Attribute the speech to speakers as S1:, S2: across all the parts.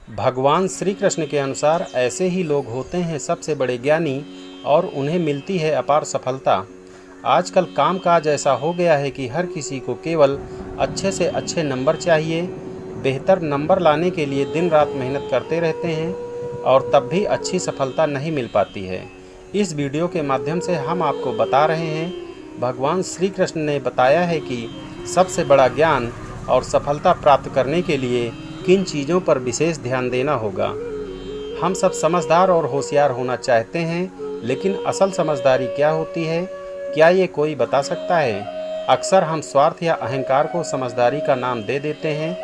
S1: भगवान श्री कृष्ण के अनुसार ऐसे ही लोग होते हैं सबसे बड़े ज्ञानी और उन्हें मिलती है अपार सफलता। आजकल कामकाज ऐसा हो गया है कि हर किसी को केवल अच्छे से अच्छे नंबर चाहिए। बेहतर नंबर लाने के लिए दिन रात मेहनत करते रहते हैं और तब भी अच्छी सफलता नहीं मिल पाती है। इस वीडियो के माध्यम से हम आपको बता रहे हैं, भगवान श्री कृष्ण ने बताया है कि सबसे बड़ा ज्ञान और सफलता प्राप्त करने के लिए किन चीज़ों पर विशेष ध्यान देना होगा। हम सब समझदार और होशियार होना चाहते हैं, लेकिन असल समझदारी क्या होती है, क्या ये कोई बता सकता है? अक्सर हम स्वार्थ या अहंकार को समझदारी का नाम दे देते हैं,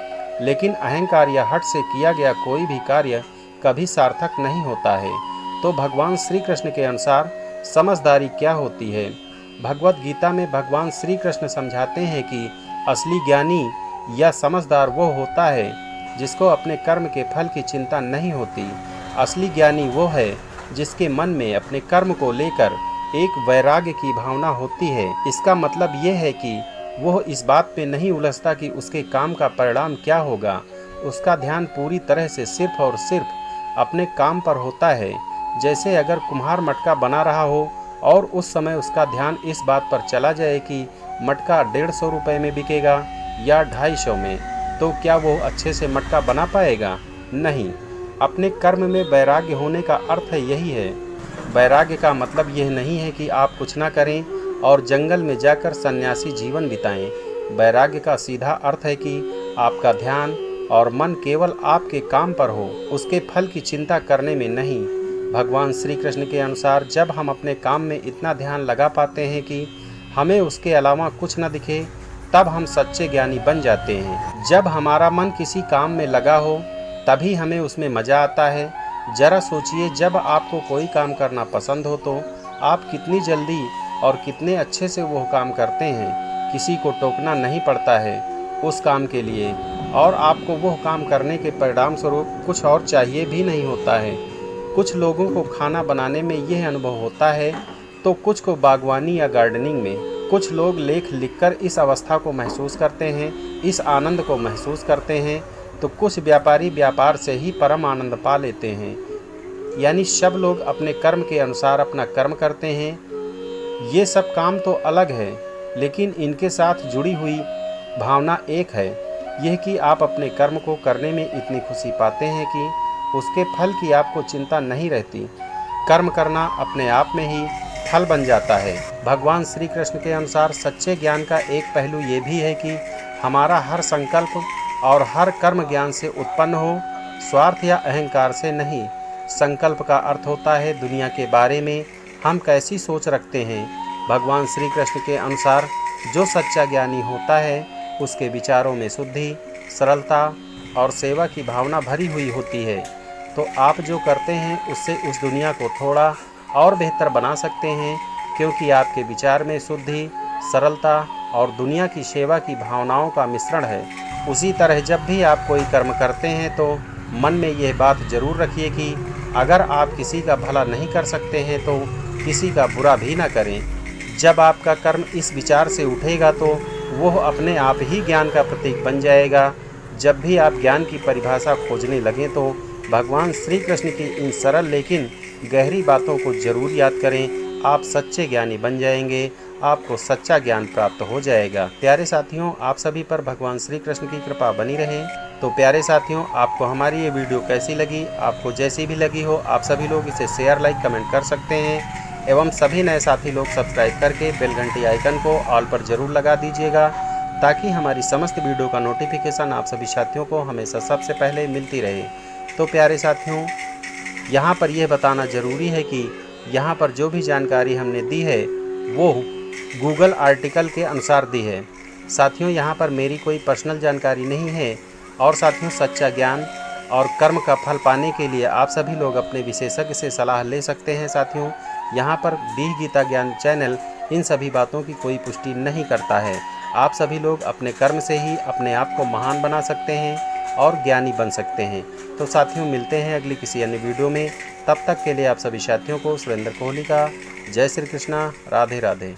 S1: लेकिन अहंकार या हठ से किया गया कोई भी कार्य कभी सार्थक नहीं होता है। तो भगवान श्री कृष्ण के अनुसार समझदारी क्या होती है? भगवत गीता में भगवान श्री कृष्ण समझाते हैं कि असली ज्ञानी या समझदार वो होता है जिसको अपने कर्म के फल की चिंता नहीं होती। असली ज्ञानी वो है जिसके मन में अपने कर्म को लेकर एक वैराग्य की भावना होती है। इसका मतलब ये है कि वह इस बात पे नहीं उलझता कि उसके काम का परिणाम क्या होगा। उसका ध्यान पूरी तरह से सिर्फ और सिर्फ अपने काम पर होता है। जैसे अगर कुम्हार मटका बना रहा हो और उस समय उसका ध्यान इस बात पर चला जाए कि मटका 150 रुपये में बिकेगा या 250 में, तो क्या वो अच्छे से मटका बना पाएगा? नहीं। अपने कर्म में वैराग्य होने का अर्थ यही है। वैराग्य का मतलब यह नहीं है कि आप कुछ ना करें और जंगल में जाकर सन्यासी जीवन बिताएं। वैराग्य का सीधा अर्थ है कि आपका ध्यान और मन केवल आपके काम पर हो, उसके फल की चिंता करने में नहीं। भगवान श्री कृष्ण के अनुसार जब हम अपने काम में इतना ध्यान लगा पाते हैं कि हमें उसके अलावा कुछ न दिखे, तब हम सच्चे ज्ञानी बन जाते हैं। जब हमारा मन किसी काम में लगा हो तभी हमें उसमें मज़ा आता है। ज़रा सोचिए, जब आपको कोई काम करना पसंद हो तो आप कितनी जल्दी और कितने अच्छे से वो काम करते हैं। किसी को टोकना नहीं पड़ता है उस काम के लिए, और आपको वो काम करने के परिणाम स्वरूप कुछ और चाहिए भी नहीं होता है। कुछ लोगों को खाना बनाने में यह अनुभव होता है तो कुछ को बागवानी या गार्डनिंग में। कुछ लोग लेख लिखकर इस अवस्था को महसूस करते हैं, इस आनंद को महसूस करते हैं, तो कुछ व्यापारी व्यापार से ही परम आनंद पा लेते हैं। यानी सब लोग अपने कर्म के अनुसार अपना कर्म करते हैं। ये सब काम तो अलग है, लेकिन इनके साथ जुड़ी हुई भावना एक है, यह कि आप अपने कर्म को करने में इतनी खुशी पाते हैं कि उसके फल की आपको चिंता नहीं रहती। कर्म करना अपने आप में ही फल बन जाता है। भगवान श्री कृष्ण के अनुसार सच्चे ज्ञान का एक पहलू ये भी है कि हमारा हर संकल्प और हर कर्म ज्ञान से उत्पन्न हो, स्वार्थ या अहंकार से नहीं। संकल्प का अर्थ होता है दुनिया के बारे में हम कैसी सोच रखते हैं। भगवान श्री कृष्ण के अनुसार जो सच्चा ज्ञानी होता है उसके विचारों में शुद्धि, सरलता और सेवा की भावना भरी हुई होती है। तो आप जो करते हैं उससे उस दुनिया को थोड़ा और बेहतर बना सकते हैं, क्योंकि आपके विचार में शुद्धि, सरलता और दुनिया की सेवा की भावनाओं का मिश्रण है। उसी तरह जब भी आप कोई कर्म करते हैं तो मन में यह बात जरूर रखिए कि अगर आप किसी का भला नहीं कर सकते हैं तो किसी का बुरा भी ना करें। जब आपका कर्म इस विचार से उठेगा तो वह अपने आप ही ज्ञान का प्रतीक बन जाएगा। जब भी आप ज्ञान की परिभाषा खोजने लगें तो भगवान श्री कृष्ण की इन सरल लेकिन गहरी बातों को जरूर याद करें। आप सच्चे ज्ञानी बन जाएंगे, आपको सच्चा ज्ञान प्राप्त हो जाएगा। प्यारे साथियों, आप सभी पर भगवान श्री कृष्ण की कृपा बनी रहे। तो प्यारे साथियों, आपको हमारी ये वीडियो कैसी लगी? आपको जैसी भी लगी हो, आप सभी लोग इसे शेयर, लाइक, कमेंट कर सकते हैं। एवं सभी नए साथी लोग सब्सक्राइब करके बेल घंटी आइकन को ऑल पर जरूर लगा दीजिएगा, ताकि हमारी समस्त वीडियो का नोटिफिकेशन आप सभी साथियों को हमेशा सबसे पहले मिलती रहे। तो प्यारे साथियों, यहाँ पर यह बताना ज़रूरी है कि यहाँ पर जो भी जानकारी हमने दी है वो गूगल आर्टिकल के अनुसार दी है। साथियों, यहाँ पर मेरी कोई पर्सनल जानकारी नहीं है। और साथियों, सच्चा ज्ञान और कर्म का फल पाने के लिए आप सभी लोग अपने विशेषज्ञ से सलाह ले सकते हैं। साथियों, यहाँ पर दी गीता ज्ञान चैनल इन सभी बातों की कोई पुष्टि नहीं करता है। आप सभी लोग अपने कर्म से ही अपने आप को महान बना सकते हैं और ज्ञानी बन सकते हैं। तो साथियों, मिलते हैं अगली किसी अन्य वीडियो में। तब तक के लिए आप सभी साथियों को सुरेंद्र कोहली का जय श्री कृष्णा, राधे राधे।